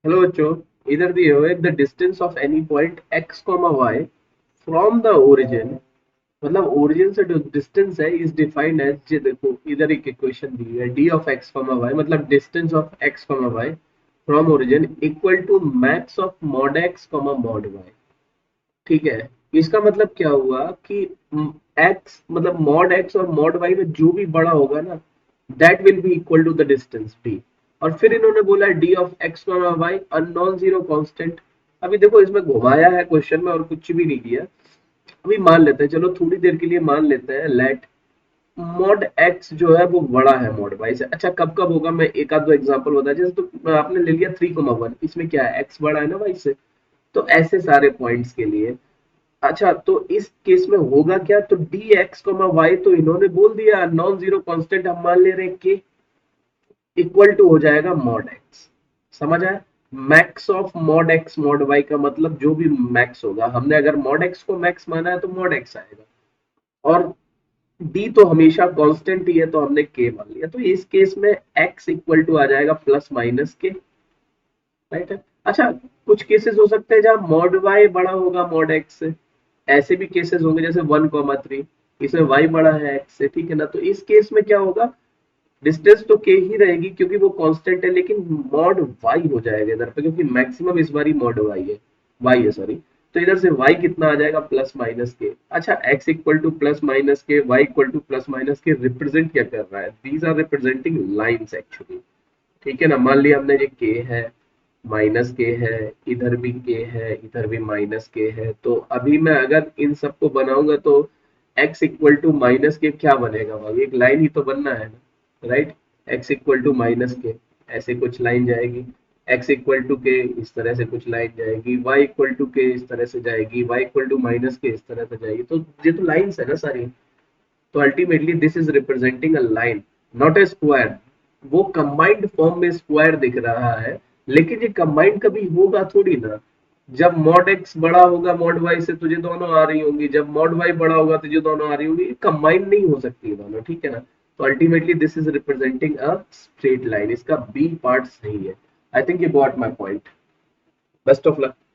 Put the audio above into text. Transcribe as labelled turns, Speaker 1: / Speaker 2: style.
Speaker 1: Hello बच्चों, इधर दिए हुए the distance of any point x comma Y from the origin, मतलब ओरिजिन से जो डिस्टेंस है इज डिफाइंड एज, ये देखो इधर एक इक्वेशन दी है d of x comma Y, मतलब distance of x comma Y from origin equal to max of mod x comma mod y। ठीक है, इसका मतलब क्या हुआ कि x मतलब मॉड x और मॉड y में जो भी बड़ा होगा ना, that will be equal to the distance d। और फिर इन्होंने बोला d of x comma y unknown zero constant. अभी देखो इसमें घुमाया है क्वेश्चन में और कुछ भी नहीं किया। अभी मान लेते हैं, चलो थोड़ी देर के लिए मान लेते हैं, लेट मॉड x जो है वो बड़ा है मॉड y से। अच्छा कब कब होगा, मैं एक आध दो एग्जांपल बता, जैसे तो आपने ले लिया 3,1, इसमें क्या है, x बड़ा है ना y से, तो ऐसे सारे पॉइंट्स के लिए। अच्छा तो इस केस में होगा क्या, तो डी एक्स कोमा वाई तो इन्होंने बोल दिया नॉन जीरो कांस्टेंट, हम मान ले रहे हैं के इक्वल टू हो जाएगा मॉड एक्स। समझ आया? Max of mod x mod y का मतलब जो भी मैक्स होगा, हमने अगर मॉड एक्स को मैक्स माना है तो मॉड एक्स आएगा। और डी तो हमेशा कांस्टेंट ही है तो हमने के मान लिया, तो इस केस में एक्स इक्वल टू आ जाएगा प्लस माइनस के। राइट है। अच्छा कुछ केसेस हो सकते हैं जहां मॉड वाई बड़ा होगा मॉड एक्स से, ऐसे भी केसेस होंगे जैसे 1,3, इसमें y बड़ा है x से, ठीक है ना, तो इस केस में क्या होगा, डिस्टेंस तो k ही रहेगी क्योंकि वो कांस्टेंट है, लेकिन मॉड y हो जाएगा इधर पे क्योंकि मैक्सिमम इस बार मॉड y है सॉरी। तो इधर से y कितना आ जाएगा, प्लस माइनस के। अच्छा x equal to plus minus k, y equal to plus minus k represent क्या कर रहा है, these are representing lines actually. ठीक है ना, मान लिया हमने ये के है, माइनस के है, इधर भी के है, इधर भी माइनस के है, तो अभी मैं अगर इन सबको बनाऊंगा तो x इक्वल टू माइनस के क्या बनेगा भाई, एक लाइन ही तो बनना है ना, right. x equal to minus k ऐसे कुछ लाइन जाएगी, x इक्वल टू के इस तरह से कुछ लाइन जाएगी, y इक्वल टू के इस तरह से जाएगी, y इक्वल टू माइनस के इस तरह से जाएगी, तो ये तो लाइंस है ना सारी। तो ultimately this is representing a line, not a square. वो कंबाइंड फॉर्म में स्क्वायर दिख रहा है, लेकिन ये कंबाइंड कभी होगा थोड़ी ना। जब मॉड एक्स बड़ा होगा मॉड वाई से तो ये दोनों आ रही होंगी, जब मॉड वाई बड़ा होगा तो ये दोनों आ रही होंगी, कंबाइंड नहीं हो सकती ये दोनों, ठीक है ना। तो ultimately this is representing a straight line, इसका बी पार्ट सही है। I think you got my point. Best of luck.